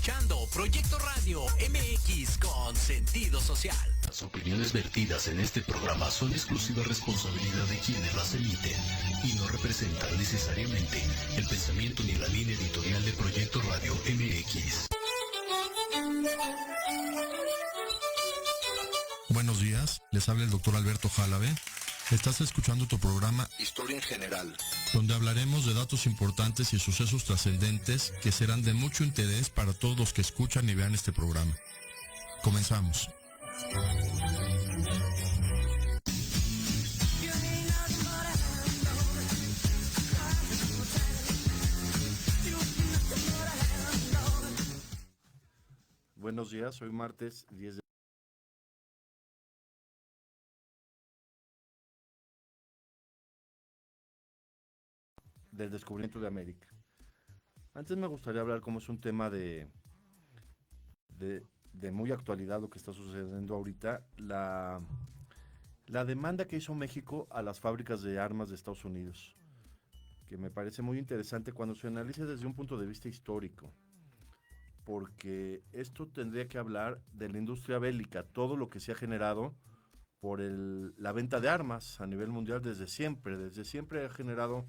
escuchando Proyecto Radio MX con sentido social. Las opiniones vertidas en este programa son exclusiva responsabilidad de quienes las emiten y no representan necesariamente el pensamiento ni la línea editorial de Proyecto Radio MX. Buenos días, les habla el doctor Alberto Jálave. Estás escuchando tu programa Historia en General, donde hablaremos de datos importantes y sucesos trascendentes que serán de mucho interés para todos los que escuchan y vean este programa. Comenzamos. Buenos días, hoy martes 10 del descubrimiento de América. Antes me gustaría hablar como es un tema de muy actualidad lo que está sucediendo ahorita, la demanda que hizo México a las fábricas de armas de Estados Unidos, que me parece muy interesante cuando se analiza desde un punto de vista histórico, porque esto tendría que hablar de la industria bélica, todo lo que se ha generado por la venta de armas a nivel mundial desde siempre ha generado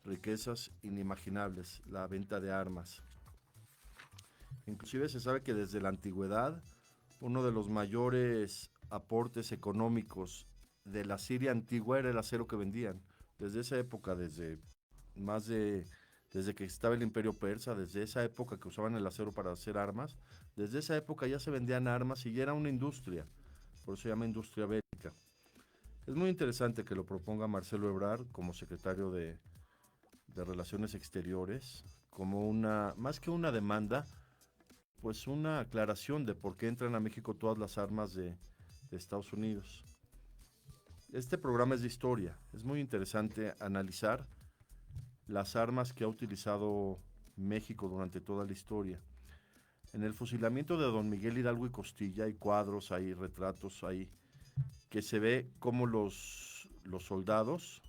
riquezas inimaginables, la venta de armas. Inclusive se sabe que desde la antigüedad, uno de los mayores aportes económicos de la Siria antigua era el acero que vendían. Desde esa época, desde que estaba el Imperio Persa, desde esa época que usaban el acero para hacer armas, desde esa época ya se vendían armas y ya era una industria, por eso se llama industria bélica. Es muy interesante que lo proponga Marcelo Ebrard como secretario de Relaciones Exteriores, como más que una demanda, pues una aclaración de por qué entran a México todas las armas de Estados Unidos. Este programa es de historia, es muy interesante analizar las armas que ha utilizado México durante toda la historia. En el fusilamiento de Don Miguel Hidalgo y Costilla hay cuadros, hay retratos, hay que se ve cómo los soldados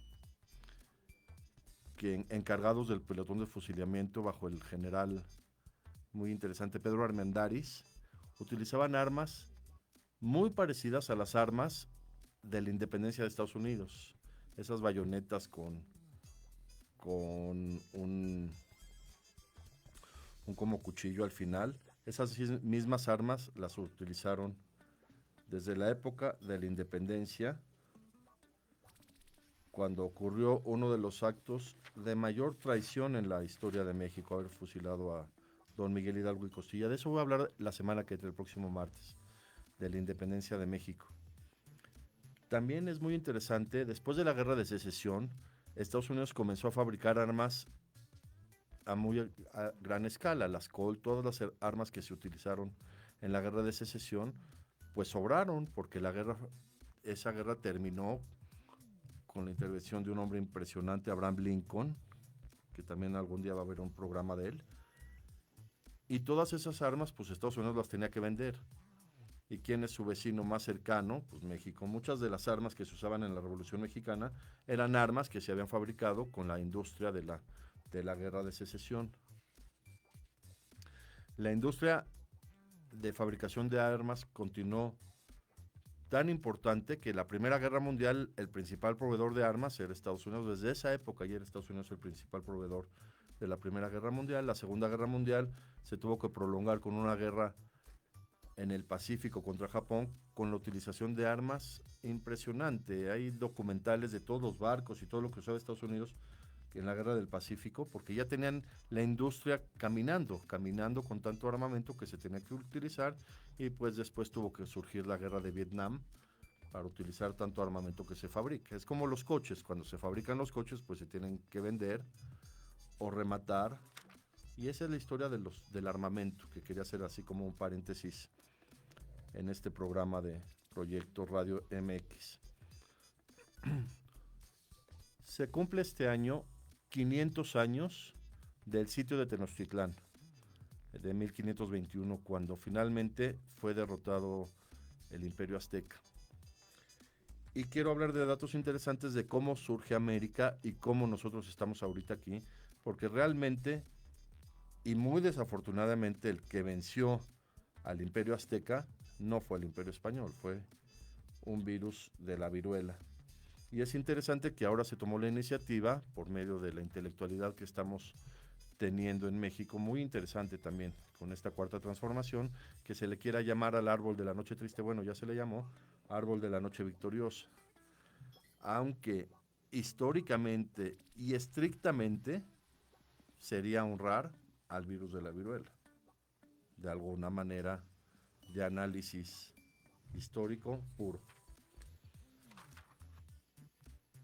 encargados del pelotón de fusilamiento bajo el general muy interesante Pedro Armendáriz utilizaban armas muy parecidas a las armas de la independencia de Estados Unidos, esas bayonetas con un como cuchillo al final. Esas mismas armas las utilizaron desde la época de la independencia, cuando ocurrió uno de los actos de mayor traición en la historia de México, haber fusilado a Don Miguel Hidalgo y Costilla. De eso voy a hablar la semana que entra, el próximo martes, de la independencia de México. También es muy interesante, después de la Guerra de Secesión, Estados Unidos comenzó a fabricar armas a gran escala. Las Colt, todas las armas que se utilizaron en la Guerra de Secesión, pues sobraron, porque esa guerra terminó con la intervención de un hombre impresionante, Abraham Lincoln, que también algún día va a haber un programa de él. Y todas esas armas, pues Estados Unidos las tenía que vender. ¿Y quién es su vecino más cercano? Pues México. Muchas de las armas que se usaban en la Revolución Mexicana eran armas que se habían fabricado con la industria de la Guerra de Secesión. La industria de fabricación de armas continuó tan importante que la Primera Guerra Mundial, el principal proveedor de armas era Estados Unidos. Desde esa época ya era Estados Unidos el principal proveedor de la Primera Guerra Mundial. La Segunda Guerra Mundial se tuvo que prolongar con una guerra en el Pacífico contra Japón, con la utilización de armas impresionante. Hay documentales de todos los barcos y todo lo que usaba Estados Unidos en la Guerra del Pacífico, porque ya tenían la industria caminando con tanto armamento que se tenía que utilizar, y pues después tuvo que surgir la Guerra de Vietnam para utilizar tanto armamento que se fabrica. Es como los coches, cuando se fabrican los coches pues se tienen que vender o rematar, y esa es la historia del armamento, que quería hacer así como un paréntesis en este programa de Proyecto Radio MX. Se cumple este año 500 años del sitio de Tenochtitlán, de 1521, cuando finalmente fue derrotado el Imperio Azteca. Y quiero hablar de datos interesantes de cómo surge América y cómo nosotros estamos ahorita aquí, porque realmente Y muy desafortunadamente el que venció al Imperio Azteca no fue el Imperio Español, fue un virus de la viruela. Y es interesante que ahora se tomó la iniciativa por medio de la intelectualidad que estamos teniendo en México, muy interesante también con esta cuarta transformación, que se le quiera llamar al árbol de la noche triste. Bueno, ya se le llamó árbol de la noche victoriosa, aunque históricamente y estrictamente sería honrar al virus de la viruela, de alguna manera de análisis histórico puro.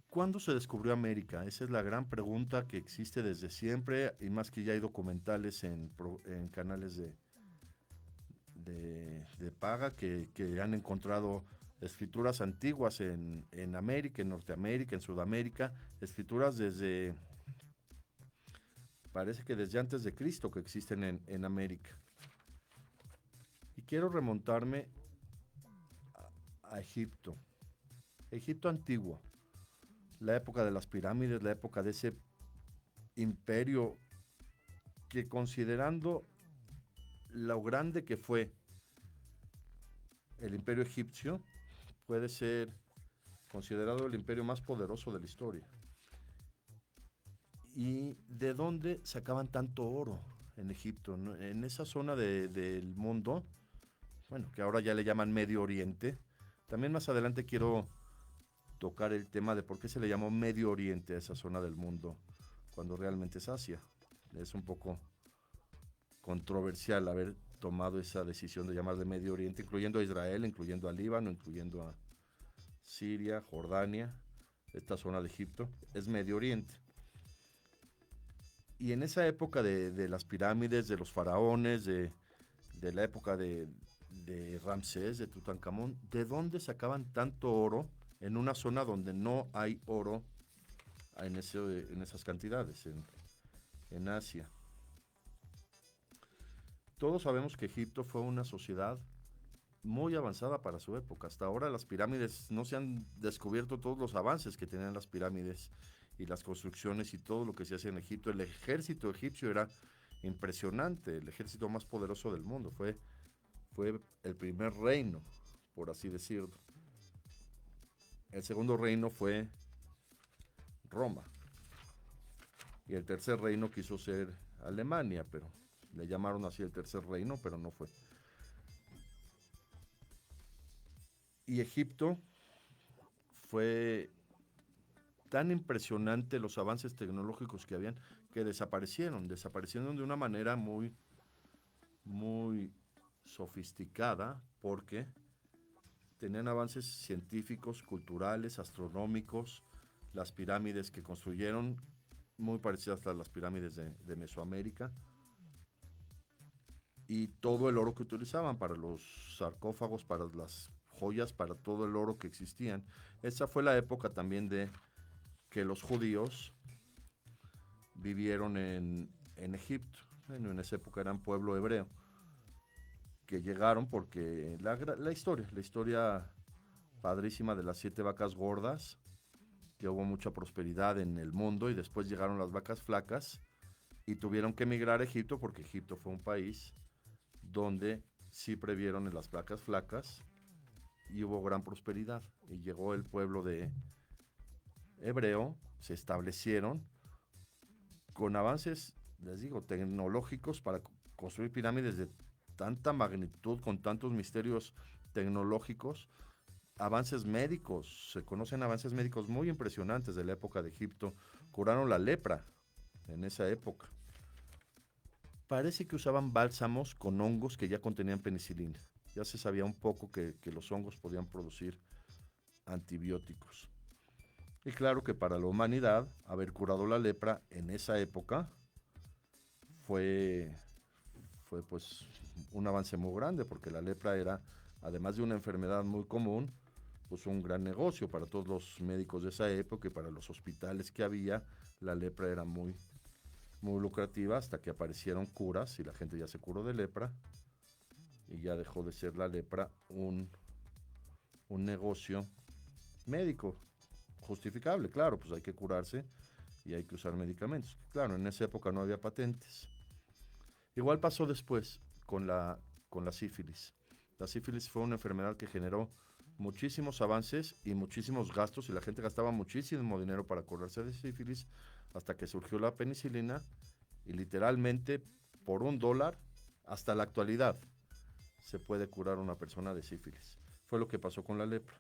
¿Cuándo se descubrió América? Esa es la gran pregunta que existe desde siempre, y más que ya hay documentales en canales de paga que han encontrado escrituras antiguas en América, en Norteamérica, en Sudamérica, escrituras parece que desde antes de Cristo que existen en América. Y quiero remontarme a Egipto, Egipto antiguo, la época de las pirámides, la época de ese imperio que, considerando lo grande que fue el imperio egipcio, puede ser considerado el imperio más poderoso de la historia. ¿Y de dónde sacaban tanto oro en Egipto? En esa zona del mundo, bueno, que ahora ya le llaman Medio Oriente. También más adelante quiero tocar el tema de por qué se le llamó Medio Oriente a esa zona del mundo, cuando realmente es Asia. Es un poco controversial haber tomado esa decisión de llamar de Medio Oriente, incluyendo a Israel, incluyendo a Líbano, incluyendo a Siria, Jordania, esta zona de Egipto, es Medio Oriente. Y en esa época de las pirámides, de los faraones, de la época de Ramsés, de Tutankamón, ¿de dónde sacaban tanto oro en una zona donde no hay oro en esas cantidades, en Asia? Todos sabemos que Egipto fue una sociedad muy avanzada para su época. Hasta ahora las pirámides, no se han descubierto todos los avances que tenían las pirámides y las construcciones y todo lo que se hacía en Egipto. El ejército egipcio era impresionante, el ejército más poderoso del mundo. Fue el primer reino, por así decirlo. El segundo reino fue Roma. Y el tercer reino quiso ser Alemania, pero le llamaron así el tercer reino, pero no fue. Y Egipto fue tan impresionante los avances tecnológicos que habían, que desaparecieron de una manera muy, muy sofisticada, porque tenían avances científicos, culturales, astronómicos, las pirámides que construyeron, muy parecidas a las pirámides de Mesoamérica, y todo el oro que utilizaban para los sarcófagos, para las joyas, para todo el oro que existían. Esa fue la época también de que los judíos vivieron en Egipto. Bueno, en esa época eran pueblo hebreo, que llegaron porque la historia padrísima de las 7 vacas gordas, que hubo mucha prosperidad en el mundo, y después llegaron las vacas flacas y tuvieron que emigrar a Egipto, porque Egipto fue un país donde sí previeron en las vacas flacas y hubo gran prosperidad, y llegó el pueblo de hebreo, se establecieron con avances, les digo, tecnológicos para construir pirámides de tanta magnitud, con tantos misterios tecnológicos, avances médicos, se conocen avances médicos muy impresionantes de la época de Egipto. Curaron la lepra en esa época. Parece que usaban bálsamos con hongos que ya contenían penicilina. Ya se sabía un poco que los hongos podían producir antibióticos. Y claro que para la humanidad, haber curado la lepra en esa época fue pues un avance muy grande, porque la lepra era, además de una enfermedad muy común, pues un gran negocio para todos los médicos de esa época y para los hospitales que había. La lepra era muy, muy lucrativa, hasta que aparecieron curas y la gente ya se curó de lepra, y ya dejó de ser la lepra un negocio médico justificable. Claro, pues hay que curarse y hay que usar medicamentos. Claro, en esa época no había patentes. Igual pasó después con la sífilis. La sífilis fue una enfermedad que generó muchísimos avances y muchísimos gastos, y la gente gastaba muchísimo dinero para curarse de sífilis, hasta que surgió la penicilina, y literalmente por $1, hasta la actualidad, se puede curar una persona de sífilis. Fue lo que pasó con la lepra.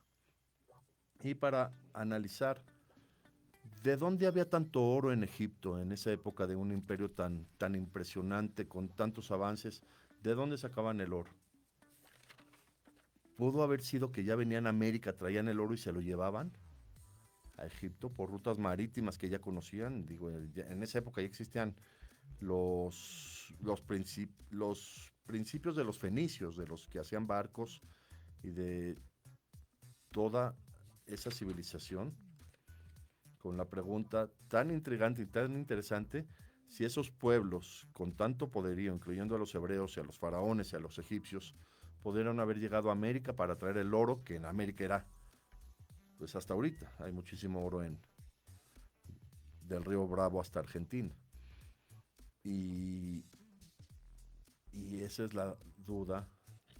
Y para analizar de dónde había tanto oro en Egipto en esa época de un imperio tan impresionante, con tantos avances, ¿de dónde sacaban el oro? ¿Pudo haber sido que ya venían a América, traían el oro y se lo llevaban a Egipto por rutas marítimas que ya conocían? Digo, en esa época ya existían los principios de los fenicios, de los que hacían barcos y de toda esa civilización, con la pregunta tan intrigante y tan interesante, si esos pueblos con tanto poderío, incluyendo a los hebreos y a los faraones y a los egipcios, pudieron haber llegado a América para traer el oro, que en América era, pues hasta ahorita, hay muchísimo oro del río Bravo hasta Argentina. Y esa es la duda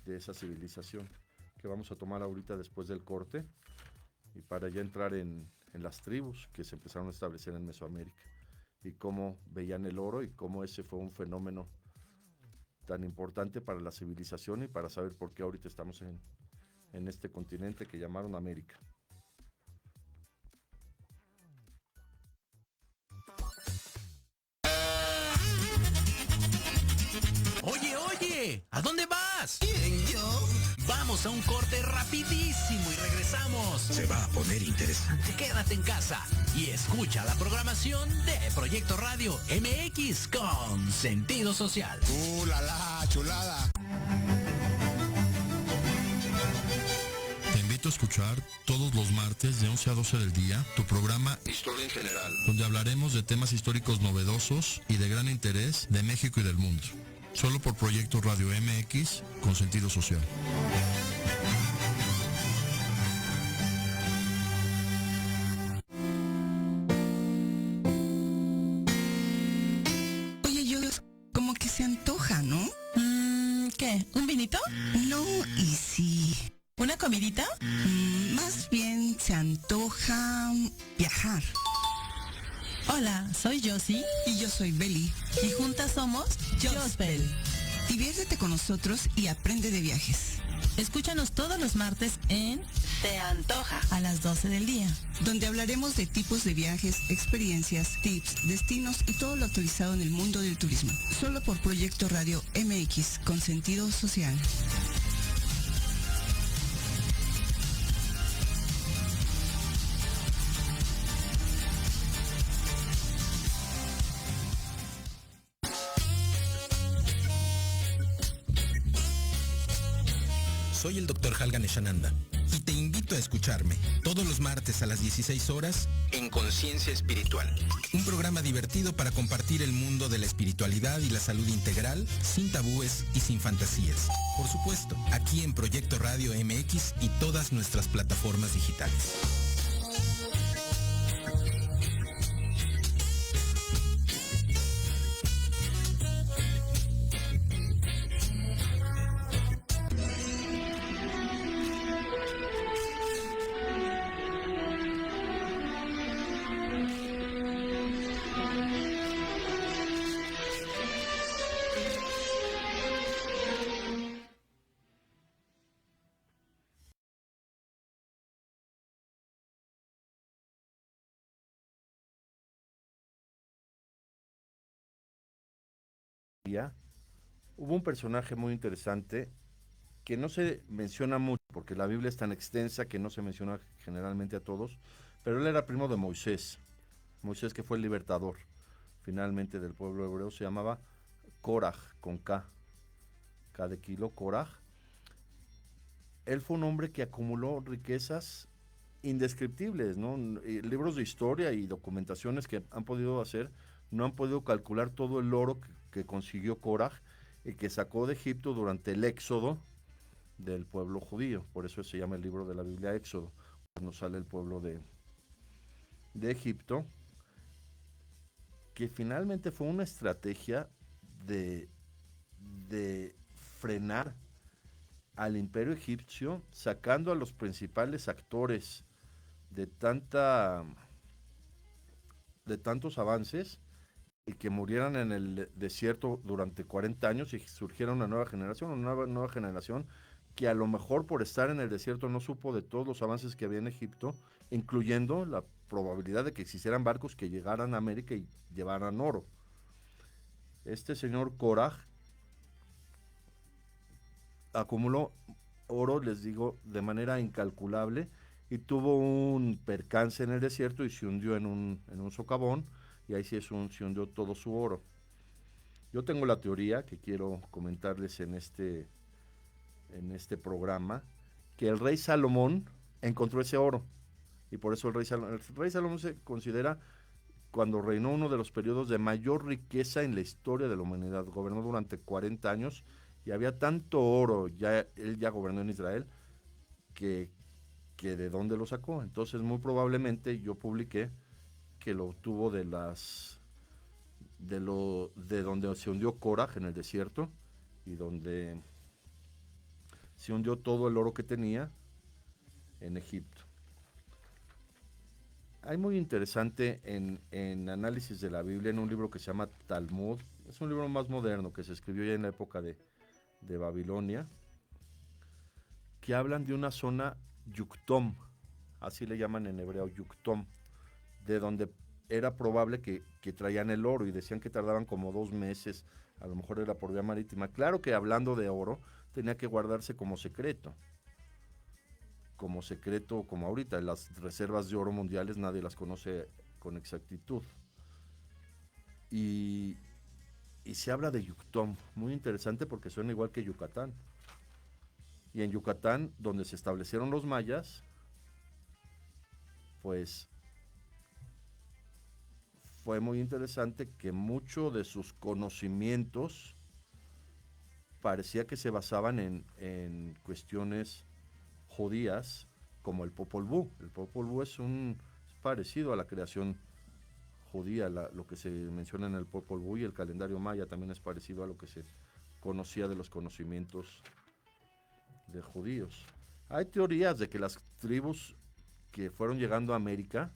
de esa civilización que vamos a tomar ahorita después del corte, y para ya entrar en las tribus que se empezaron a establecer en Mesoamérica y cómo veían el oro y cómo ese fue un fenómeno tan importante para la civilización y para saber por qué ahorita estamos en este continente que llamaron América. Oye, oye, ¿a dónde vas? ¿Quién, yo? Vamos a un corte rapidísimo y regresamos. Se va a poner interesante. Quédate en casa y escucha la programación de Proyecto Radio MX con sentido social. La chulada! Te invito a escuchar todos los martes de 11 a 12 del día tu programa Historia en general. donde hablaremos de temas históricos novedosos y de gran interés de México y del mundo. Solo por Proyecto Radio MX con sentido social. Oye, yo como que se antoja, ¿no? ¿Qué? ¿Un vinito? No, y sí. ¿Una comidita? Más bien se antoja viajar. Hola, soy Josie Y yo soy Beli. y juntas somos Jospel. Diviértete con nosotros y aprende de viajes, Escúchanos todos los martes en Te Antoja a las 12 del día. donde hablaremos de tipos de viajes, experiencias, tips, destinos y todo lo actualizado en el mundo del turismo. Solo por Proyecto Radio MX con sentido social. Soy el Dr. Halgan Eshananda y te invito a escucharme todos los martes a las 16 horas en Conciencia Espiritual. Un programa divertido para compartir el mundo de la espiritualidad y la salud integral sin tabúes y sin fantasías. Por supuesto, aquí en Proyecto Radio MX y todas nuestras plataformas digitales. Hubo un personaje muy interesante que no se menciona mucho, porque la Biblia es tan extensa que no se menciona generalmente a todos, pero él era primo de Moisés. Moisés, que fue el libertador finalmente del pueblo hebreo, se llamaba Koraj, con K de kilo, Koraj. Él fue un hombre que acumuló riquezas indescriptibles, ¿no? Libros de historia y documentaciones que han podido hacer, no han podido calcular todo el oro que consiguió Koraj y que sacó de Egipto durante el éxodo del pueblo judío. Por eso se llama el libro de la Biblia Éxodo, cuando sale el pueblo de Egipto, que finalmente fue una estrategia de de frenar al imperio egipcio, sacando a los principales actores de tantos avances y que murieran en el desierto durante 40 años y surgiera una nueva generación que a lo mejor por estar en el desierto no supo de todos los avances que había en Egipto, incluyendo la probabilidad de que existieran barcos que llegaran a América y llevaran oro. Este señor Korah acumuló oro, les digo, de manera incalculable, y tuvo un percance en el desierto y se hundió en un socavón, y ahí se hundió todo su oro. Yo tengo la teoría que quiero comentarles en este programa, que el rey Salomón encontró ese oro, y por eso el rey Salomón se considera, cuando reinó, uno de los periodos de mayor riqueza en la historia de la humanidad. Gobernó durante 40 años y había tanto oro, él ya gobernó en Israel, que de dónde lo sacó. Entonces, muy probablemente yo publiqué que lo obtuvo de donde se hundió Korah en el desierto, y donde se hundió todo el oro que tenía en Egipto. Hay muy interesante en análisis de la Biblia, en un libro que se llama Talmud. Es un libro más moderno que se escribió ya en la época de Babilonia, que hablan de una zona Yuktom, así le llaman en hebreo, Yuktom, de donde era probable que traían el oro, y decían que tardaban como 2 meses, a lo mejor era por vía marítima. Claro que hablando de oro, tenía que guardarse como secreto, como ahorita. Las reservas de oro mundiales nadie las conoce con exactitud. Y se habla de Yuktom, muy interesante porque suena igual que Yucatán. Y en Yucatán, donde se establecieron los mayas, pues fue muy interesante que mucho de sus conocimientos parecía que se basaban en cuestiones judías, como el Popol Vuh. El Popol Vuh es parecido a la creación judía, lo que se menciona en el Popol Vuh, y el calendario maya también es parecido a lo que se conocía de los conocimientos de judíos. Hay teorías de que las tribus que fueron llegando a América,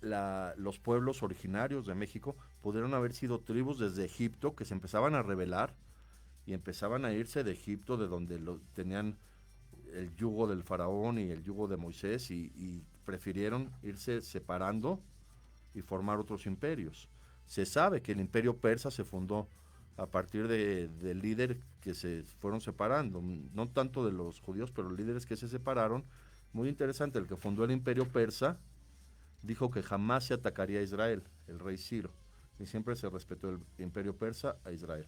los pueblos originarios de México, pudieron haber sido tribus desde Egipto que se empezaban a rebelar y empezaban a irse de Egipto, de donde tenían el yugo del faraón y el yugo de Moisés, y prefirieron irse separando y formar otros imperios. Se sabe que el imperio persa se fundó a partir del líder que se fueron separando, no tanto de los judíos, pero líderes que se separaron. Muy interesante, el que fundó el imperio persa dijo que jamás se atacaría a Israel, el rey Ciro, y siempre se respetó el imperio persa a Israel.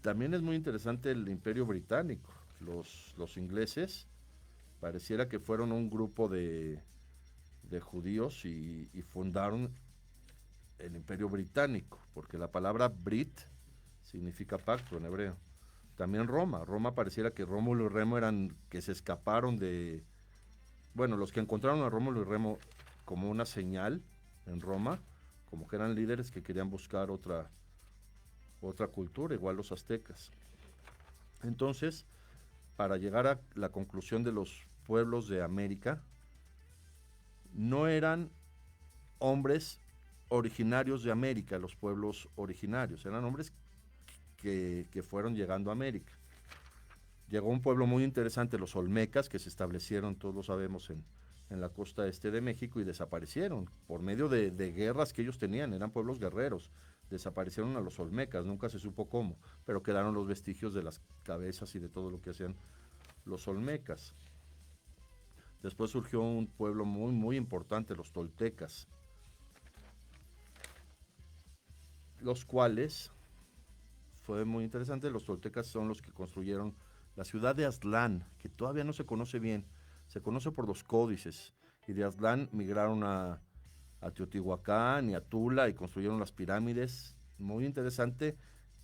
También es muy interesante el imperio británico. Los ingleses pareciera que fueron un grupo de judíos y fundaron el imperio británico, porque la palabra Brit significa pacto en hebreo. También Roma pareciera que Rómulo y Remo que se escaparon los que encontraron a Rómulo y Remo como una señal en Roma, como que eran líderes que querían buscar otra cultura, igual los aztecas. Entonces, para llegar a la conclusión de los pueblos de América, no eran hombres originarios de América, los pueblos originarios, eran hombres que fueron llegando a América. Llegó un pueblo muy interesante, los olmecas, que se establecieron, todos lo sabemos, en la costa este de México, y desaparecieron por medio de guerras que ellos tenían. Eran pueblos guerreros. Desaparecieron a los olmecas, nunca se supo cómo, pero quedaron los vestigios de las cabezas y de todo lo que hacían los olmecas. Después surgió un pueblo muy, muy importante, los toltecas, los cuales, fue muy interesante, los toltecas son los que construyeron la ciudad de Aztlán, que todavía no se conoce bien, se conoce por los códices, y de Aztlán migraron a Teotihuacán y a Tula y construyeron las pirámides. Muy interesante,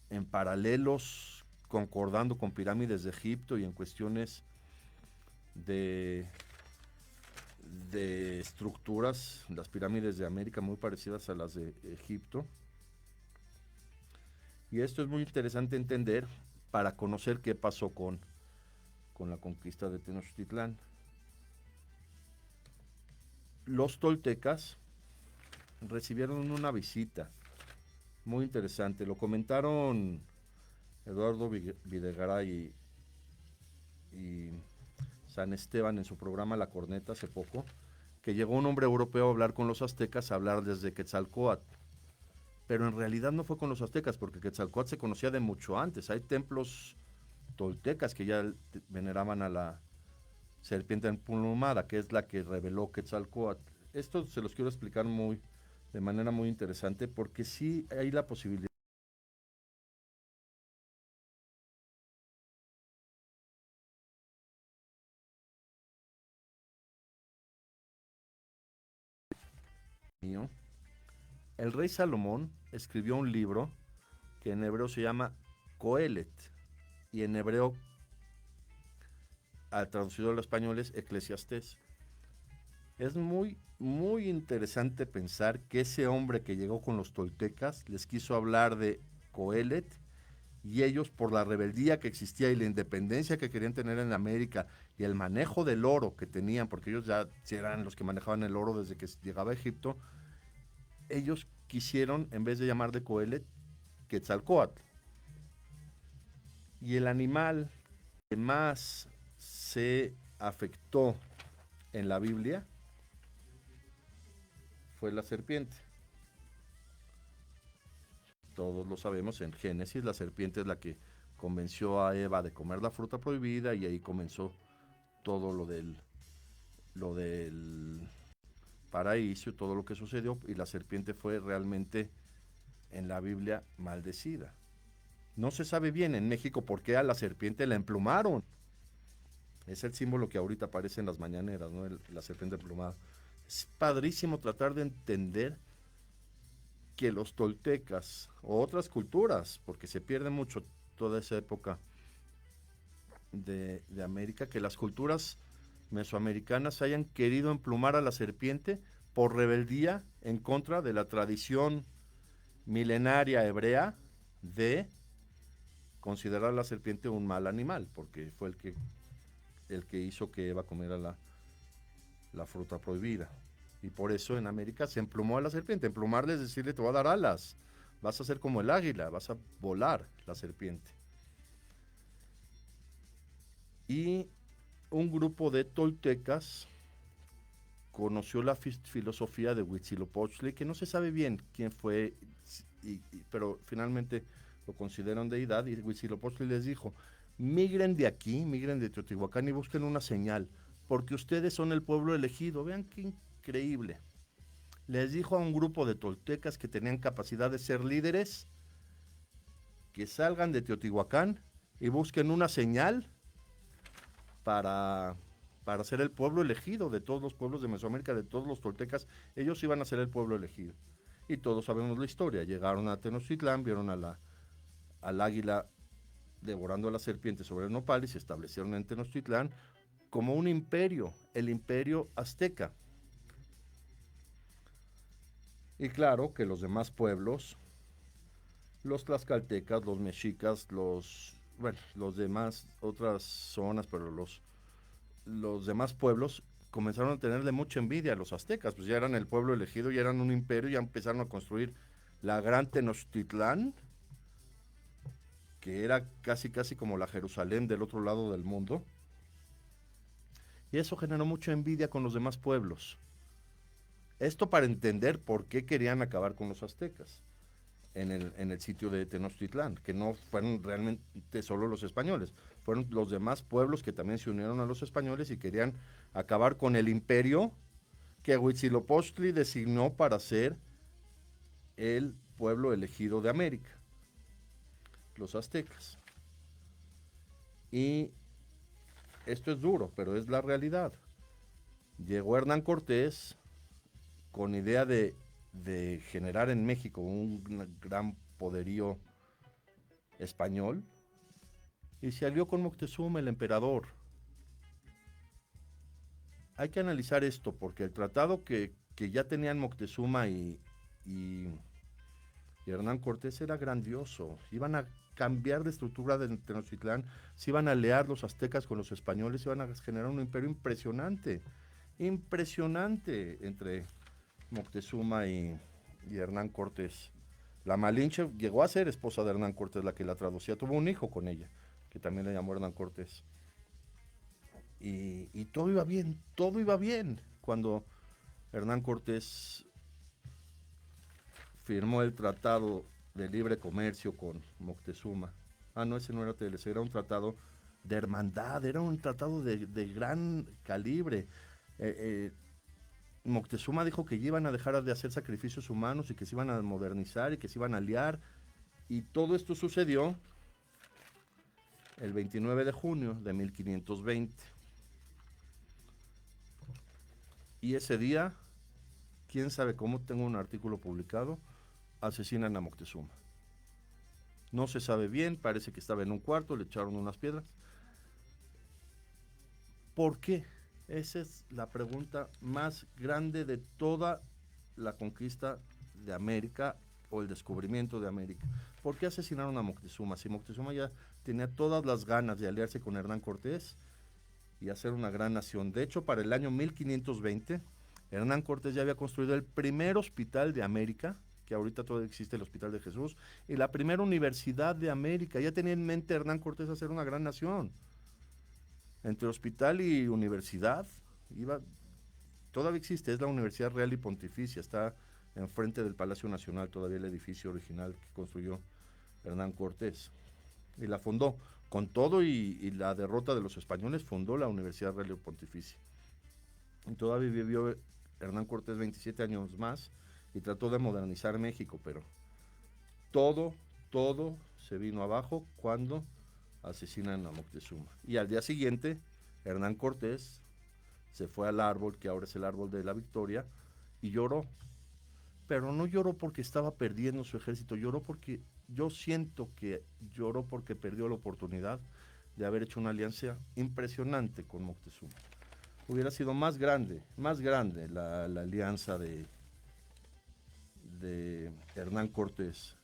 en paralelos, concordando con pirámides de Egipto, y en cuestiones de estructuras, las pirámides de América muy parecidas a las de Egipto. Y esto es muy interesante entender para conocer qué pasó con la conquista de Tenochtitlán. Los toltecas recibieron una visita muy interesante. Lo comentaron Eduardo Videgaray y San Esteban en su programa La Corneta hace poco, que llegó un hombre europeo a hablar con los aztecas, a hablar desde Quetzalcóatl. Pero en realidad no fue con los aztecas, porque Quetzalcóatl se conocía de mucho antes. Hay templos toltecas que ya veneraban a la serpiente emplumada, que es la que reveló Quetzalcóatl. Esto se los quiero explicar de manera muy interesante, porque sí hay la posibilidad. El rey Salomón escribió un libro que en hebreo se llama Coelet, y en hebreo, al traducido al español, es Eclesiastés. Es muy, muy interesante pensar que ese hombre que llegó con los toltecas les quiso hablar de Coelet, y ellos, por la rebeldía que existía y la independencia que querían tener en América y el manejo del oro que tenían, porque ellos ya eran los que manejaban el oro desde que llegaba a Egipto, ellos quisieron, en vez de llamar de Coelet, Quetzalcóatl. Y el animal que más se afectó en la Biblia fue la serpiente. Todos lo sabemos, en Génesis la serpiente es la que convenció a Eva de comer la fruta prohibida, y ahí comenzó todo lo del paraíso y todo lo que sucedió, y la serpiente fue realmente en la Biblia maldecida. No se sabe bien en México por qué a la serpiente la emplumaron. Es el símbolo que ahorita aparece en las mañaneras, ¿no? La serpiente emplumada. Es padrísimo tratar de entender que los toltecas o otras culturas, porque se pierde mucho toda esa época de América, que las culturas mesoamericanas hayan querido emplumar a la serpiente por rebeldía en contra de la tradición milenaria hebrea de considerar a la serpiente un mal animal, porque fue el que hizo que Eva comiera la fruta prohibida. Y por eso en América se emplumó a la serpiente. Emplumarle es decirle, te va a dar alas, vas a ser como el águila, vas a volar la serpiente. Y un grupo de toltecas conoció la filosofía de Huitzilopochtli, que no se sabe bien quién fue, pero finalmente lo consideran deidad, y Huitzilopochtli les dijo, migren de aquí, migren de Teotihuacán y busquen una señal, porque ustedes son el pueblo elegido. Vean qué increíble. Les dijo a un grupo de toltecas que tenían capacidad de ser líderes, que salgan de Teotihuacán y busquen una señal para ser el pueblo elegido de todos los pueblos de Mesoamérica, de todos los toltecas. Ellos iban a ser el pueblo elegido. Y todos sabemos la historia. Llegaron a Tenochtitlán, vieron al águila devorando a la serpiente sobre el nopal, y se establecieron en Tenochtitlán como un imperio, el imperio azteca. Y claro que los demás pueblos, los tlaxcaltecas, los mexicas, los demás, otras zonas, pero los demás pueblos comenzaron a tenerle mucha envidia a los aztecas, pues ya eran el pueblo elegido, ya eran un imperio, ya empezaron a construir la gran Tenochtitlán, que era casi como la Jerusalén del otro lado del mundo, y eso generó mucha envidia con los demás pueblos. Esto para entender por qué querían acabar con los aztecas en el sitio de Tenochtitlán, que no fueron realmente solo los españoles, fueron los demás pueblos que también se unieron a los españoles y querían acabar con el imperio que Huitzilopochtli designó para ser el pueblo elegido de América, los aztecas. Y esto es duro, pero es la realidad. Llegó Hernán Cortés con idea de generar en México un gran poderío español, y se alió con Moctezuma, el emperador. Hay que analizar esto, porque el tratado que ya tenían Moctezuma y Y Hernán Cortés era grandioso. Iban a cambiar la estructura de Tenochtitlán, se iban a aliar los aztecas con los españoles, iban a generar un imperio impresionante entre Moctezuma y Hernán Cortés. La Malinche llegó a ser esposa de Hernán Cortés, la que la traducía, tuvo un hijo con ella, que también le llamó Hernán Cortés. Y todo iba bien, cuando Hernán Cortés firmó el Tratado de Libre Comercio con Moctezuma. No, ese no era TLC, era un tratado de hermandad, era un tratado de gran calibre. Moctezuma dijo que iban a dejar de hacer sacrificios humanos y que se iban a modernizar y que se iban a aliar. Y todo esto sucedió el 29 de junio de 1520. Y ese día, quién sabe cómo, tengo un artículo publicado, asesinan a Moctezuma. No se sabe bien, parece que estaba en un cuarto, le echaron unas piedras. ¿Por qué? Esa es la pregunta más grande de toda la conquista de América o el descubrimiento de América. ¿Por qué asesinaron a Moctezuma? Si Moctezuma ya tenía todas las ganas de aliarse con Hernán Cortés y hacer una gran nación. De hecho, para el año 1520, Hernán Cortés ya había construido el primer hospital de América, que ahorita todavía existe el Hospital de Jesús, y la primera universidad de América. Ya tenía en mente Hernán Cortés hacer una gran nación. Entre hospital y universidad, todavía existe, es la Universidad Real y Pontificia, está enfrente del Palacio Nacional, todavía el edificio original que construyó Hernán Cortés. Y la fundó, con todo y la derrota de los españoles, fundó la Universidad Real y Pontificia. Y todavía vivió Hernán Cortés 27 años más y trató de modernizar México, pero todo se vino abajo cuando asesinan a Moctezuma. Y al día siguiente, Hernán Cortés se fue al árbol, que ahora es el árbol de la Victoria, y lloró. Pero no lloró porque estaba perdiendo su ejército, yo siento que lloró porque perdió la oportunidad de haber hecho una alianza impresionante con Moctezuma. Hubiera sido más grande la alianza de Hernán Cortés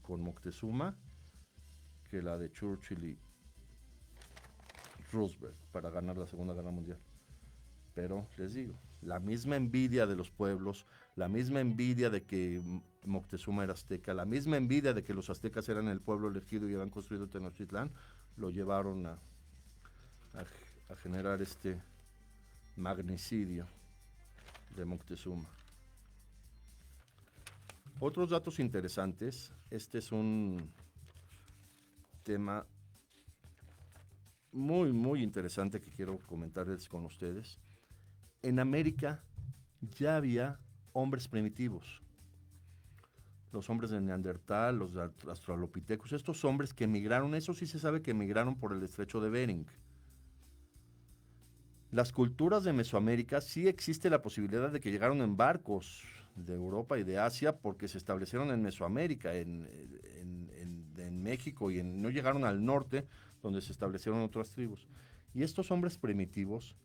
con Moctezuma que la de Churchill y Roosevelt para ganar la Segunda Guerra Mundial. Pero les digo, la misma envidia de los pueblos, la misma envidia de que Moctezuma era azteca, la misma envidia de que los aztecas eran el pueblo elegido y habían construido Tenochtitlán, lo llevaron a generar este magnicidio de Moctezuma. Otros datos interesantes, este es un tema muy interesante que quiero comentarles con ustedes. En América ya había hombres primitivos, los hombres de Neandertal, los australopithecus, estos hombres que emigraron, eso sí se sabe que emigraron por el estrecho de Bering. Las culturas de Mesoamérica sí existe la posibilidad de que llegaron en barcos de Europa y de Asia porque se establecieron en Mesoamérica, en México, y no llegaron al norte donde se establecieron otras tribus. Y estos hombres primitivos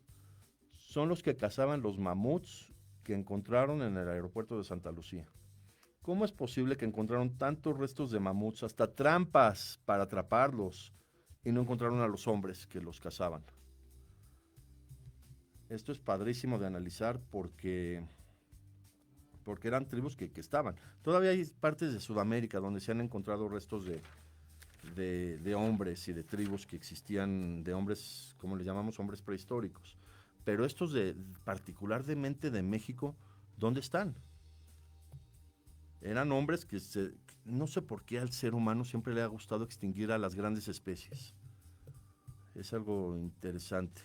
son los que cazaban los mamuts que encontraron en el aeropuerto de Santa Lucía. ¿Cómo es posible que encontraron tantos restos de mamuts, hasta trampas para atraparlos, y no encontraron a los hombres que los cazaban? Esto es padrísimo de analizar porque eran tribus que estaban. Todavía hay partes de Sudamérica donde se han encontrado restos de hombres y de tribus que existían, de hombres, como les llamamos, hombres prehistóricos. Pero estos particularmente de México, ¿dónde están? Eran hombres que no sé por qué al ser humano siempre le ha gustado extinguir a las grandes especies. Es algo interesante.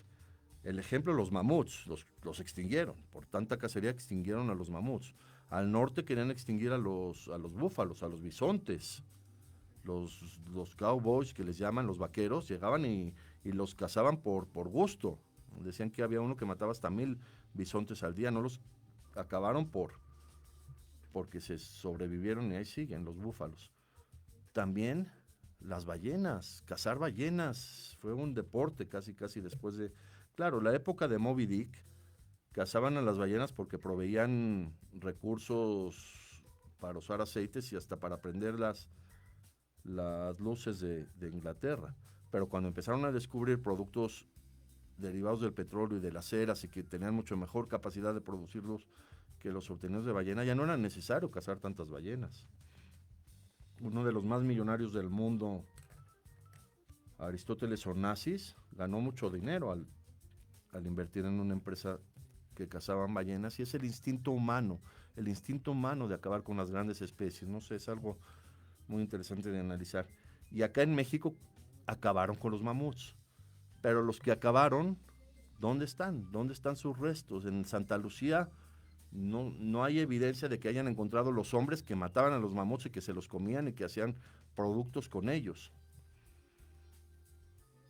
El ejemplo, los mamuts, los extinguieron. Por tanta cacería extinguieron a los mamuts. Al norte querían extinguir a los búfalos, a los bisontes. Los cowboys, que les llaman, los vaqueros, llegaban y los cazaban por gusto. Decían que había uno que mataba hasta 1000 bisontes al día. No los acabaron porque se sobrevivieron y ahí siguen los búfalos. También las ballenas, cazar ballenas fue un deporte casi después de... Claro, la época de Moby Dick, cazaban a las ballenas porque proveían recursos para usar aceites y hasta para prender las luces de Inglaterra. Pero cuando empezaron a descubrir productos derivados del petróleo y de las ceras y que tenían mucho mejor capacidad de producirlos que los obtenidos de ballena, ya no era necesario cazar tantas ballenas. Uno de los más millonarios del mundo, Aristóteles Onassis, ganó mucho dinero al invertir en una empresa que cazaban ballenas, y es el instinto humano de acabar con las grandes especies. No sé, es algo muy interesante de analizar. Y acá en México acabaron con los mamuts, pero los que acabaron, ¿dónde están? ¿Dónde están sus restos? En Santa Lucía no hay evidencia de que hayan encontrado los hombres que mataban a los mamuts y que se los comían y que hacían productos con ellos.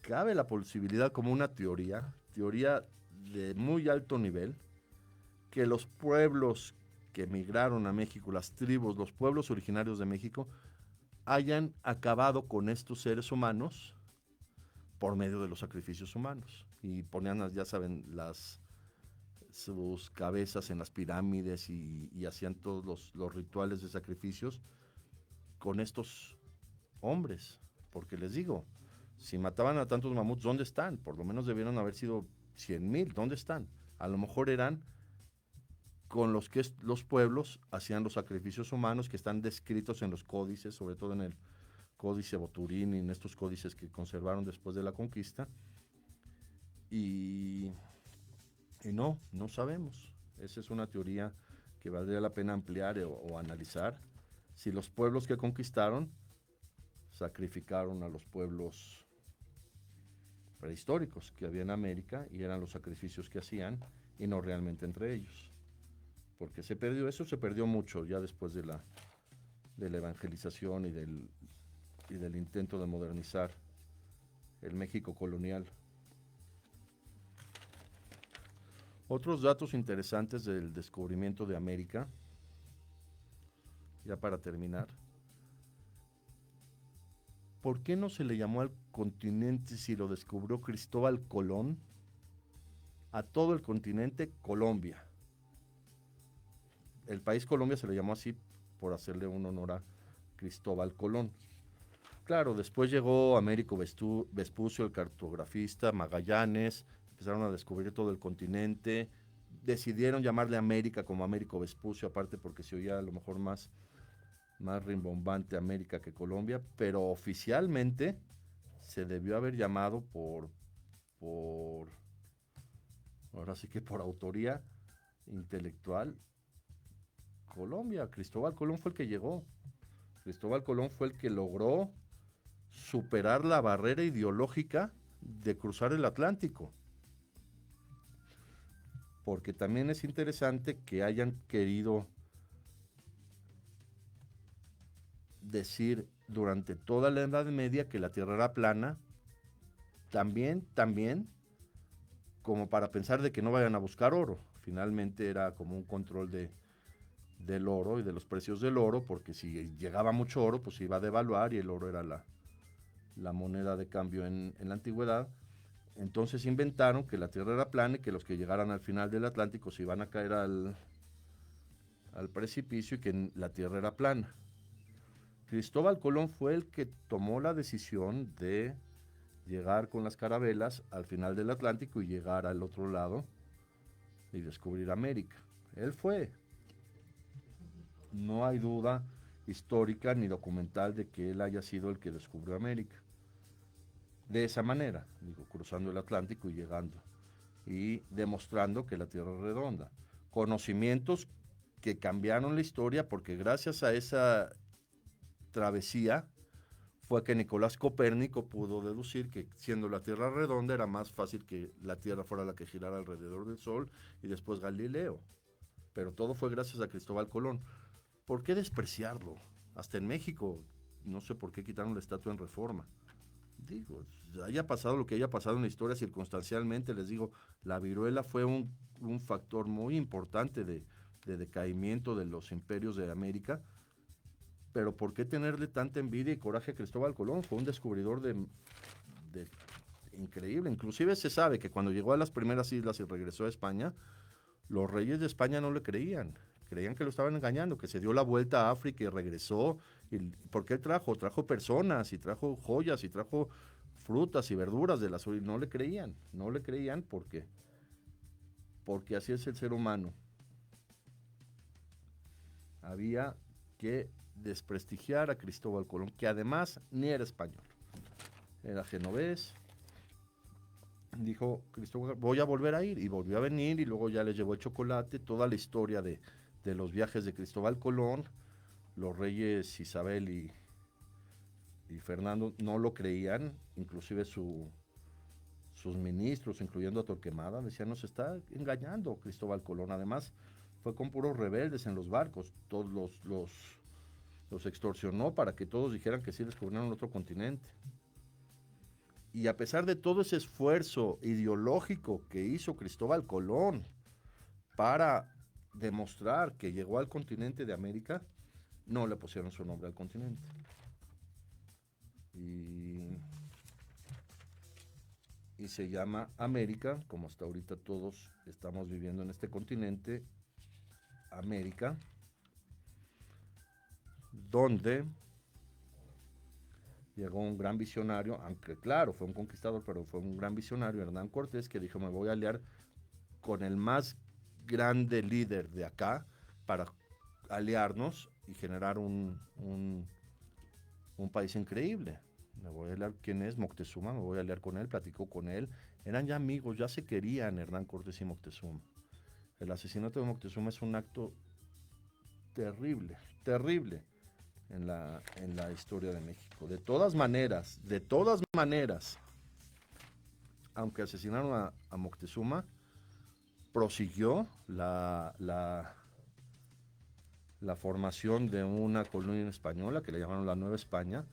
Cabe la posibilidad, como una teoría de muy alto nivel, que los pueblos que emigraron a México, las tribus, los pueblos originarios de México, hayan acabado con estos seres humanos por medio de los sacrificios humanos. Y ponían, ya saben, sus cabezas en las pirámides y hacían todos los rituales de sacrificios con estos hombres. Porque les digo, si mataban a tantos mamuts, ¿dónde están? Por lo menos debieron haber sido 100,000. ¿Dónde están? A lo mejor eran con los que los pueblos hacían los sacrificios humanos que están descritos en los códices, sobre todo en el Códice Boturín y en estos códices que conservaron después de la conquista. Y no sabemos. Esa es una teoría que valdría la pena ampliar o analizar. Si los pueblos que conquistaron sacrificaron a los pueblos prehistóricos que había en América, y eran los sacrificios que hacían y no realmente entre ellos. Porque se perdió mucho ya después de la evangelización y del intento de modernizar el México colonial. Otros datos interesantes del descubrimiento de América, ya para terminar. ¿Por qué no se le llamó al continente, si lo descubrió Cristóbal Colón, a todo el continente Colombia? El país Colombia se le llamó así por hacerle un honor a Cristóbal Colón. Claro, después llegó Américo Vespucio, el cartografista, Magallanes, empezaron a descubrir todo el continente, decidieron llamarle América como Américo Vespucio, aparte porque se oía a lo mejor más rimbombante América que Colombia, pero oficialmente se debió haber llamado ahora sí que por autoría intelectual, Colombia. Cristóbal Colón fue el que llegó. Cristóbal Colón fue el que logró superar la barrera ideológica de cruzar el Atlántico. Porque también es interesante que hayan querido decir durante toda la Edad Media que la Tierra era plana, también como para pensar de que no vayan a buscar oro. Finalmente era como un control del oro y de los precios del oro, porque si llegaba mucho oro, pues se iba a devaluar, y el oro era la moneda de cambio en la antigüedad. Entonces inventaron que la Tierra era plana y que los que llegaran al final del Atlántico se iban a caer al precipicio, y que la Tierra era plana. Cristóbal Colón fue el que tomó la decisión de llegar con las carabelas al final del Atlántico y llegar al otro lado y descubrir América. Él fue. No hay duda histórica ni documental de que él haya sido el que descubrió América. De esa manera, cruzando el Atlántico y llegando, y demostrando que la Tierra es redonda. Conocimientos que cambiaron la historia, porque gracias a esa travesía fue que Nicolás Copérnico pudo deducir que, siendo la Tierra redonda, era más fácil que la Tierra fuera la que girara alrededor del Sol, y después Galileo. Pero todo fue gracias a Cristóbal Colón. ¿Por qué despreciarlo? Hasta en México, no sé por qué quitaron la estatua en Reforma. Digo, haya pasado lo que haya pasado en la historia, circunstancialmente, les digo, la viruela fue un factor muy importante de decaimiento de los imperios de América. Pero ¿por qué tenerle tanta envidia y coraje a Cristóbal Colón? Fue un descubridor increíble. Inclusive se sabe que cuando llegó a las primeras islas y regresó a España, los reyes de España no le creían. creían que lo estaban engañando, que se dio la vuelta a África y regresó, porque él trajo personas y trajo joyas y trajo frutas y verduras de la zona, y no le creían porque así es el ser humano. Había que desprestigiar a Cristóbal Colón, que además ni era español, era genovés. Dijo Cristóbal, voy a volver a ir, y volvió a venir, y luego ya les llevó el chocolate, toda la historia de los viajes de Cristóbal Colón. Los reyes Isabel y Fernando no lo creían, inclusive sus ministros, incluyendo a Torquemada, decían, nos está engañando Cristóbal Colón. Además, fue con puros rebeldes en los barcos, todos los extorsionó para que todos dijeran que sí descubrieron otro continente. Y a pesar de todo ese esfuerzo ideológico que hizo Cristóbal Colón para demostrar que llegó al continente de América, no le pusieron su nombre al continente. Y se llama América, como hasta ahorita todos estamos viviendo en este continente, América, donde llegó un gran visionario, aunque claro, fue un conquistador, pero fue un gran visionario, Hernán Cortés, que dijo, me voy a aliar con el más grande líder de acá para aliarnos y generar un país increíble. Me voy a aliar, ¿quién es? Moctezuma, me voy a aliar con él, platicó con él, eran ya amigos, ya se querían Hernán Cortés y Moctezuma. El asesinato de Moctezuma es un acto terrible, terrible en la historia de México. De todas maneras, aunque asesinaron a Moctezuma, prosiguió la formación de una colonia española que le llamaron la Nueva España,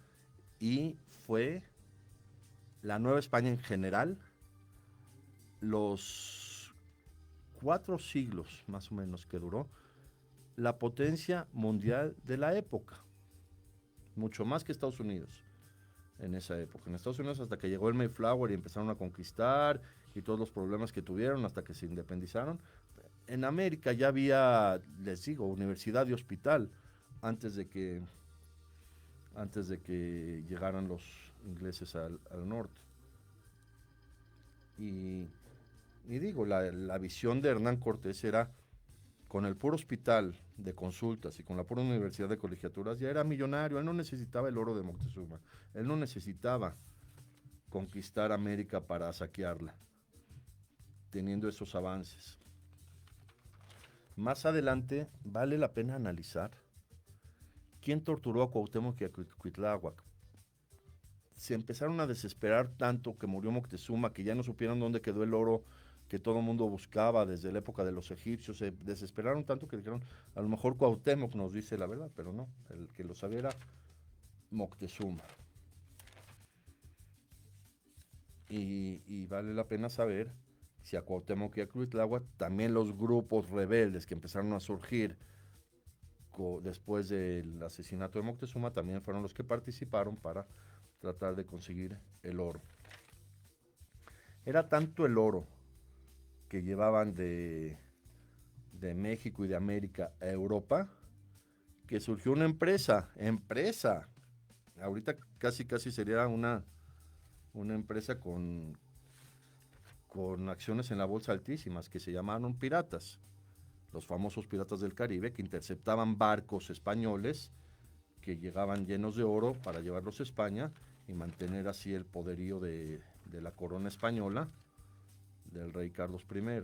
y fue la Nueva España en general los 4 siglos más o menos que duró, la potencia mundial de la época, mucho más que Estados Unidos en esa época. En Estados Unidos, hasta que llegó el Mayflower y empezaron a conquistar y todos los problemas que tuvieron hasta que se independizaron, en América ya había, les digo, universidad y hospital antes de que llegaran los ingleses al norte. Y digo, la visión de Hernán Cortés era, con el puro hospital de consultas y con la pura universidad de colegiaturas, ya era millonario. Él no necesitaba el oro de Moctezuma, él no necesitaba conquistar América para saquearla, teniendo esos avances. Más adelante vale la pena analizar quién torturó a Cuauhtémoc y a Cuitláhuac. Se empezaron a desesperar tanto que murió Moctezuma, que ya no supieron dónde quedó el oro que todo el mundo buscaba desde la época de los egipcios. Se desesperaron tanto que dijeron, a lo mejor Cuauhtémoc nos dice la verdad, pero no, el que lo sabía era Moctezuma. Y vale la pena saber si a Cuauhtémoc y a Cuitláhuac también los grupos rebeldes que empezaron a surgir después del asesinato de Moctezuma también fueron los que participaron para tratar de conseguir el oro. Era tanto el oro que llevaban de México y de América a Europa, que surgió una empresa, ahorita casi sería una empresa con acciones en la bolsa altísimas, que se llamaron piratas, los famosos piratas del Caribe, que interceptaban barcos españoles que llegaban llenos de oro para llevarlos a España y mantener así el poderío de la corona española del rey Carlos I.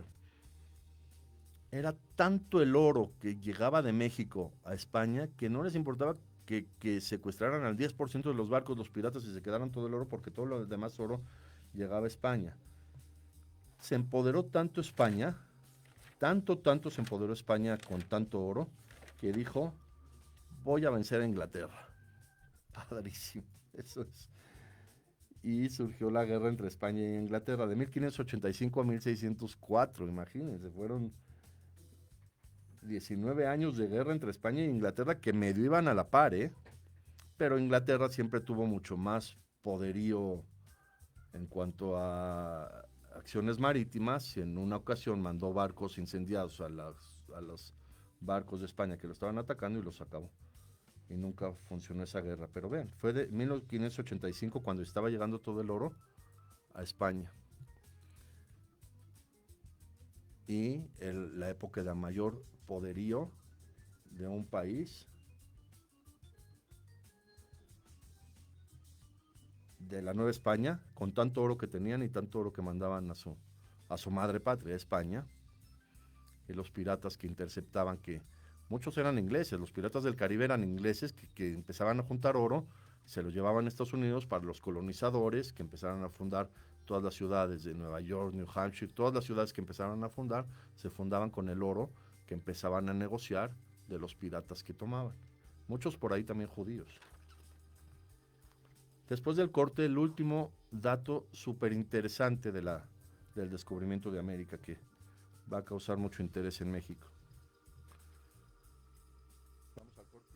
Era tanto el oro que llegaba de México a España que no les importaba que secuestraran al 10% de los barcos los piratas y se quedaran todo el oro, porque todo lo demás oro llegaba a España. Se empoderó tanto España, tanto se empoderó España con tanto oro, que dijo, voy a vencer a Inglaterra. Padrísimo, eso es. Y surgió la guerra entre España y Inglaterra, de 1585 a 1604, imagínense, fueron 19 años de guerra entre España e Inglaterra, que medio iban a la par, pero Inglaterra siempre tuvo mucho más poderío en cuanto a acciones marítimas, y en una ocasión mandó barcos incendiados a las barcos de España que lo estaban atacando y los acabó. Y nunca funcionó esa guerra. Pero vean, fue de 1585 cuando estaba llegando todo el oro a España. Y la época de mayor poderío de un país, de la Nueva España, con tanto oro que tenían y tanto oro que mandaban a su madre patria, España, y los piratas que interceptaban, que muchos eran ingleses, los piratas del Caribe eran ingleses que empezaban a juntar oro, se lo llevaban a Estados Unidos para los colonizadores que empezaron a fundar todas las ciudades de Nueva York, New Hampshire, todas las ciudades que empezaron a fundar, se fundaban con el oro que empezaban a negociar de los piratas que tomaban. Muchos por ahí también judíos. Después del corte, el último dato súper interesante del descubrimiento de América que va a causar mucho interés en México. Vamos al corte.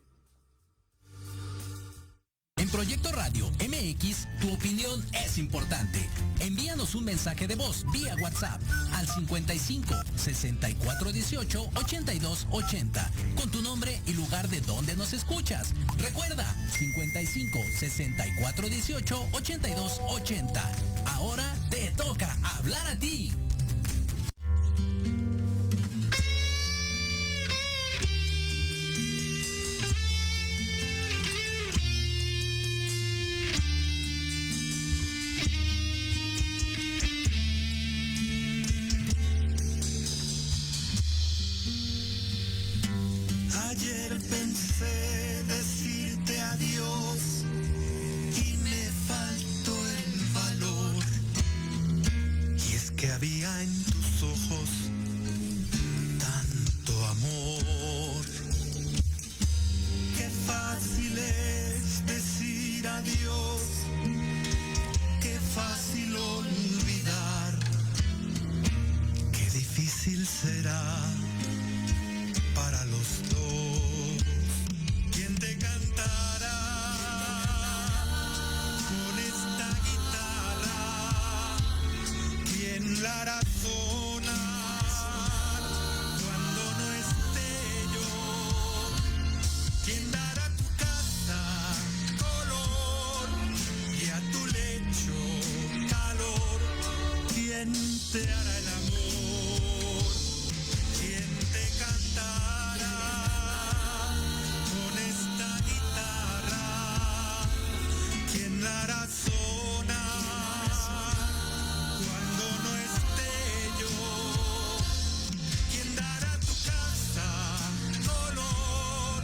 En Proyecto Radio MX, tu opinión es importante. Envíanos un mensaje de voz vía WhatsApp al 55 64 18 82 80 con tu nombre y lugar de donde nos escuchas. Recuerda, 55 64 18 82 80. Ahora te toca hablar a ti. Ayer pensé decirte adiós y me faltó el valor. Y es que había en tus ojos tanto amor. Qué fácil es decir adiós, qué fácil olvidar, qué difícil será para los dos. ¿Quién te cantará con esta guitarra? ¿Quién la hará sonar cuando no esté yo? ¿Quién dará a tu casa color y a tu lecho calor? ¿Quién te hará el amor? ¿Quién te cantará con esta guitarra? ¿Quién la hará sonar cuando no esté yo? ¿Quién dará a tu casa color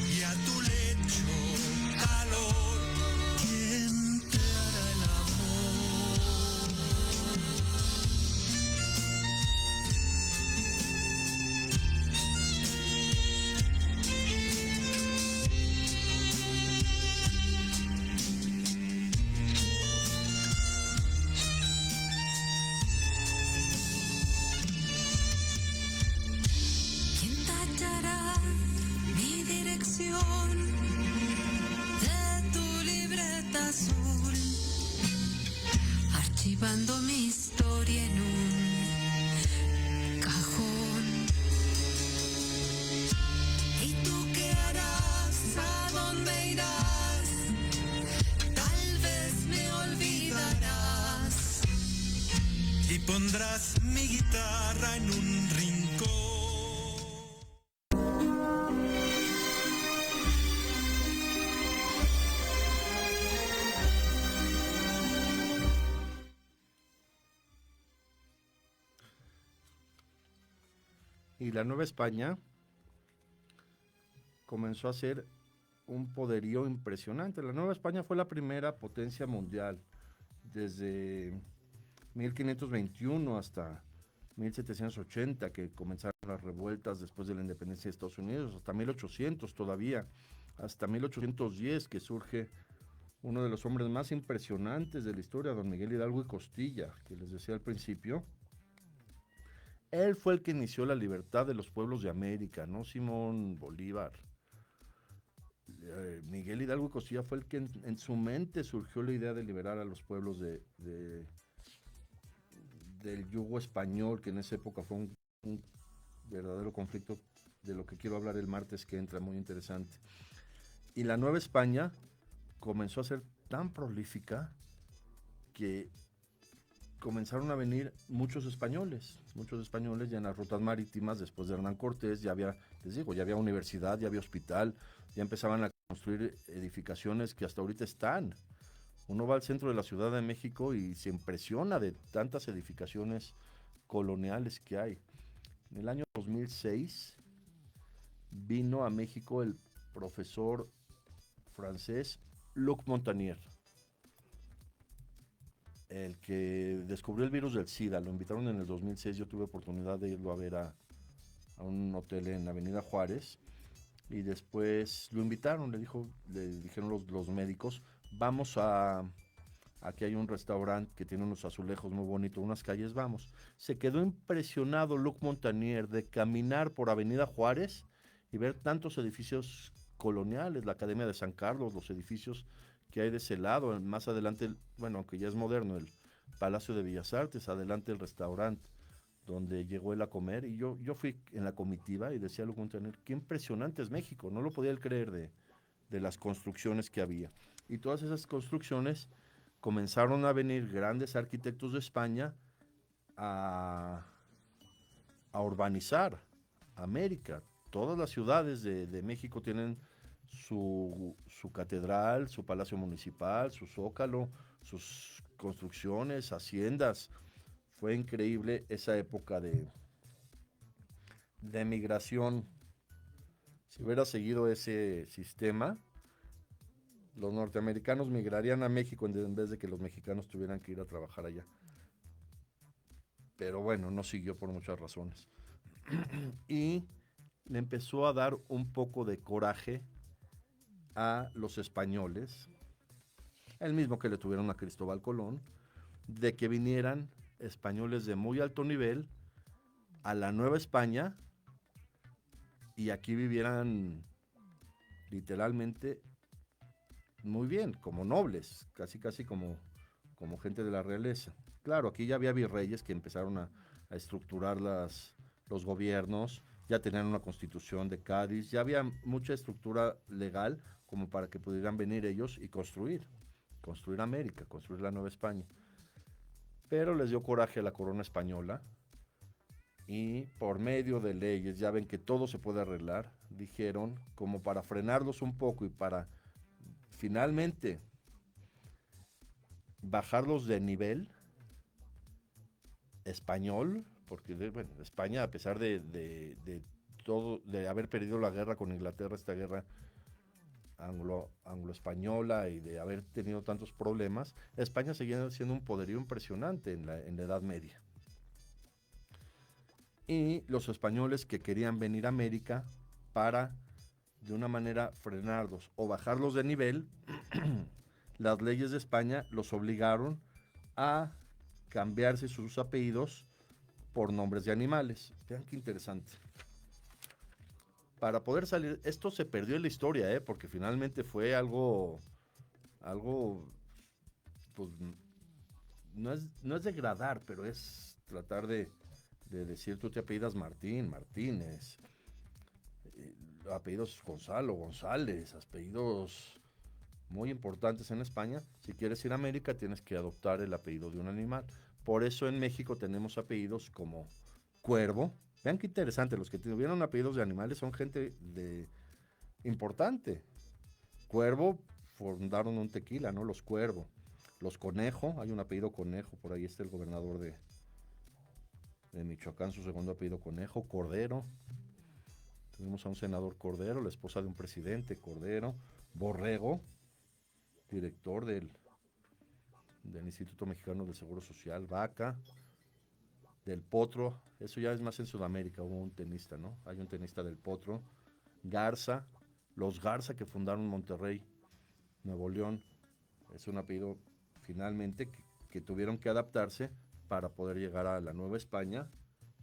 y a tu lecho calor? ¿Quién te hará el amor? ¿Quién tachará mi dirección de tu libreta azul? Archivando mi historia en un cajón. ¿Y tú qué harás? ¿A dónde irás? Tal vez me olvidarás y pondrás mi guitarra en un rincón. Y la Nueva España comenzó a ser un poderío impresionante. La Nueva España fue la primera potencia mundial desde 1521 hasta 1780, que comenzaron las revueltas después de la independencia de Estados Unidos, hasta 1800 todavía, hasta 1810, que surge uno de los hombres más impresionantes de la historia, don Miguel Hidalgo y Costilla, que les decía al principio. Él fue el que inició la libertad de los pueblos de América, no Simón Bolívar. Miguel Hidalgo y Costilla fue el que en su mente surgió la idea de liberar a los pueblos del yugo español, que en esa época fue un verdadero conflicto de lo que quiero hablar el martes que entra, muy interesante. Y la Nueva España comenzó a ser tan prolífica que comenzaron a venir muchos españoles ya en las rutas marítimas. Después de Hernán Cortés ya había, les digo, ya había universidad, ya había hospital, ya empezaban a construir edificaciones que hasta ahorita están. Uno va al centro de la Ciudad de México y se impresiona de tantas edificaciones coloniales que hay. En el año 2006 vino a México el profesor francés Luc Montagnier, el que descubrió el virus del SIDA. Lo invitaron en el 2006, yo tuve oportunidad de irlo a ver a un hotel en Avenida Juárez, y después lo invitaron, le dijeron los médicos, vamos aquí hay un restaurante que tiene unos azulejos muy bonitos, unas calles, vamos. Se quedó impresionado Luc Montagnier de caminar por Avenida Juárez y ver tantos edificios coloniales, la Academia de San Carlos, los edificios que hay de ese lado, más adelante, bueno, aunque ya es moderno, el Palacio de Bellas Artes, adelante el restaurante donde llegó él a comer, y yo fui en la comitiva y decía Luc Montagnier, qué impresionante es México, no lo podía él creer de las construcciones que había. Y todas esas construcciones comenzaron a venir grandes arquitectos de España a urbanizar América. Todas las ciudades de México tienen su catedral, su palacio municipal, su zócalo, sus construcciones, haciendas. Fue increíble esa época de migración. Si hubiera seguido ese sistema, los norteamericanos migrarían a México en vez de que los mexicanos tuvieran que ir a trabajar allá. Pero bueno, no siguió por muchas razones. Y le empezó a dar un poco de coraje a los españoles, el mismo que le tuvieron a Cristóbal Colón, de que vinieran españoles de muy alto nivel a la Nueva España y aquí vivieran literalmente muy bien, como nobles, casi como gente de la realeza. Claro, aquí ya había virreyes que empezaron a estructurar los gobiernos, ya tenían una constitución de Cádiz, ya había mucha estructura legal como para que pudieran venir ellos y construir América, construir la Nueva España. Pero les dio coraje a la corona española y por medio de leyes, ya ven que todo se puede arreglar, dijeron, como para frenarlos un poco y para finalmente bajarlos de nivel español, porque bueno, España, a pesar de todo, de haber perdido la guerra con Inglaterra, esta guerra anglo-española, y de haber tenido tantos problemas, España seguía siendo un poderío impresionante en la Edad Media. Y los españoles que querían venir a América para, de una manera, frenarlos o bajarlos de nivel, las leyes de España los obligaron a cambiarse sus apellidos por nombres de animales. Vean qué interesante. Para poder salir, esto se perdió en la historia, porque finalmente fue algo, pues, no es degradar, pero es tratar de decir, tú te apellidas Martín, Martínez, apellidos Gonzalo, González, apellidos muy importantes en España. Si quieres ir a América, tienes que adoptar el apellido de un animal. Por eso en México tenemos apellidos como Cuervo. Vean qué interesante, los que tuvieron apellidos de animales son gente importante. Cuervo, fundaron un tequila, ¿no? Los Cuervo. Los Conejo, hay un apellido Conejo, por ahí está el gobernador de Michoacán, su segundo apellido Conejo. Cordero, tenemos a un senador Cordero, la esposa de un presidente Cordero. Borrego, director del Instituto Mexicano del Seguro Social. Vaca. Del Potro, eso ya es más en Sudamérica, hubo un tenista, ¿no? Hay un tenista del Potro. Garza, los Garza que fundaron Monterrey, Nuevo León, es un apellido finalmente que tuvieron que adaptarse para poder llegar a la Nueva España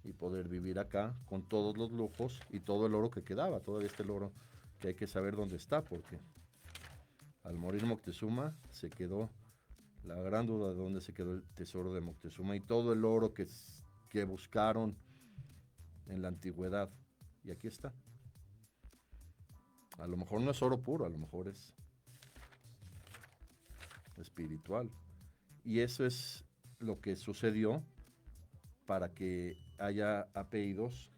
y poder vivir acá con todos los lujos y todo el oro que quedaba. Todavía este oro que hay que saber dónde está, porque al morir Moctezuma se quedó la gran duda de dónde se quedó el tesoro de Moctezuma y todo el oro que buscaron en la antigüedad. Y aquí está. A lo mejor no es oro puro, a lo mejor es espiritual. Y eso es lo que sucedió para que haya apellidos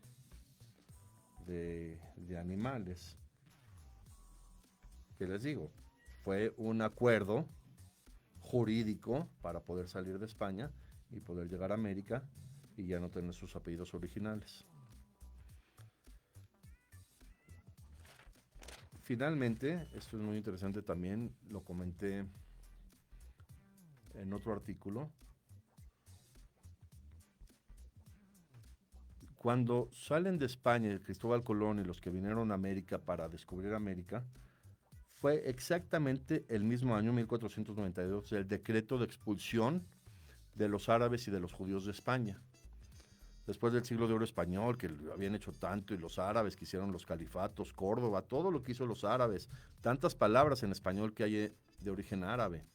de animales. ¿Qué les digo? Fue un acuerdo jurídico para poder salir de España y poder llegar a América y ya no tener sus apellidos originales. Finalmente, esto es muy interesante también, lo comenté en otro artículo. Cuando salen de España Cristóbal Colón y los que vinieron a América para descubrir América, fue exactamente el mismo año, 1492, el decreto de expulsión de los árabes y de los judíos de España. Después del siglo de oro español, que lo habían hecho tanto, y los árabes que hicieron los califatos, Córdoba, todo lo que hizo los árabes, tantas palabras en español que hay de origen árabe.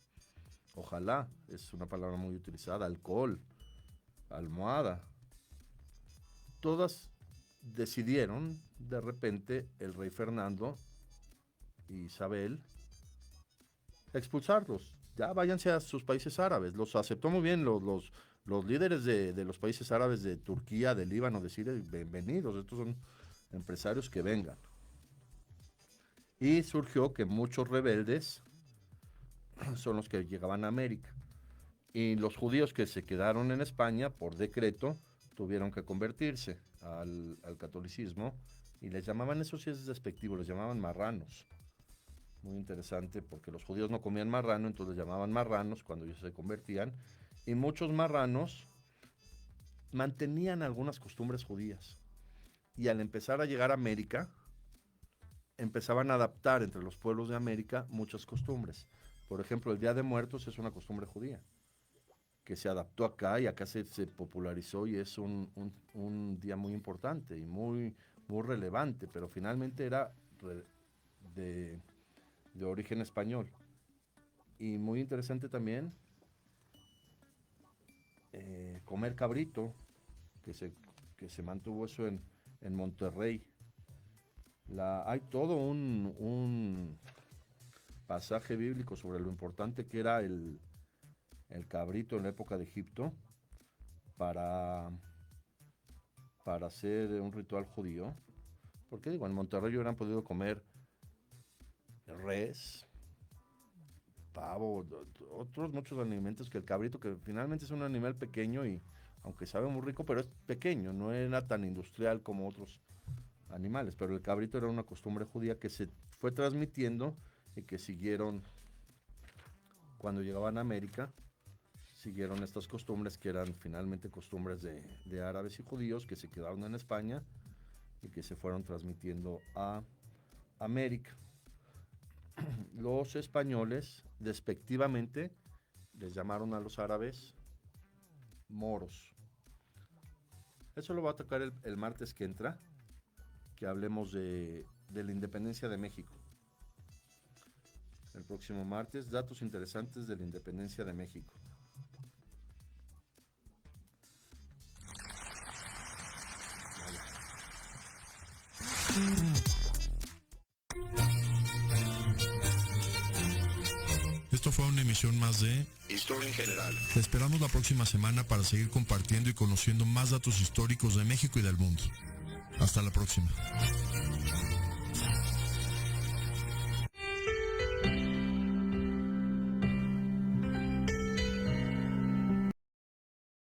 Ojalá, es una palabra muy utilizada, alcohol, almohada. Todas decidieron, de repente, el rey Fernando y Isabel, expulsarlos. Ya váyanse a sus países árabes. Los aceptó muy bien los líderes de los países árabes, de Turquía, de Líbano, de Siria. Bienvenidos, estos son empresarios que vengan. Y surgió que muchos rebeldes son los que llegaban a América. Y los judíos que se quedaron en España, por decreto, tuvieron que convertirse al catolicismo, y les llamaban, eso sí es despectivo, les llamaban marranos. Muy interesante, porque los judíos no comían marrano, entonces les llamaban marranos cuando ellos se convertían, y muchos marranos mantenían algunas costumbres judías, y al empezar a llegar a América, empezaban a adaptar entre los pueblos de América muchas costumbres. Por ejemplo, el Día de Muertos es una costumbre judía, que se adaptó acá, y acá se popularizó, y es un día muy importante y muy, muy relevante, pero finalmente era de origen español. Y muy interesante también comer cabrito, que se mantuvo eso en Monterrey. Hay todo un pasaje bíblico sobre lo importante que era el cabrito en la época de Egipto para hacer un ritual judío. Porque digo, en Monterrey hubieran podido comer res, pavo, otros muchos alimentos, que el cabrito, que finalmente es un animal pequeño, y aunque sabe muy rico, pero es pequeño, no era tan industrial como otros animales. Pero el cabrito era una costumbre judía que se fue transmitiendo y que siguieron cuando llegaban a América. Siguieron estas costumbres que eran finalmente costumbres de árabes y judíos que se quedaron en España y que se fueron transmitiendo a América. Los españoles, despectivamente, les llamaron a los árabes moros. Eso lo va a tocar el martes que entra, que hablemos de la independencia de México. El próximo martes, datos interesantes de la independencia de México. Esto fue una emisión más de Historia en General. Te esperamos la próxima semana para seguir compartiendo y conociendo más datos históricos de México y del mundo. Hasta la próxima.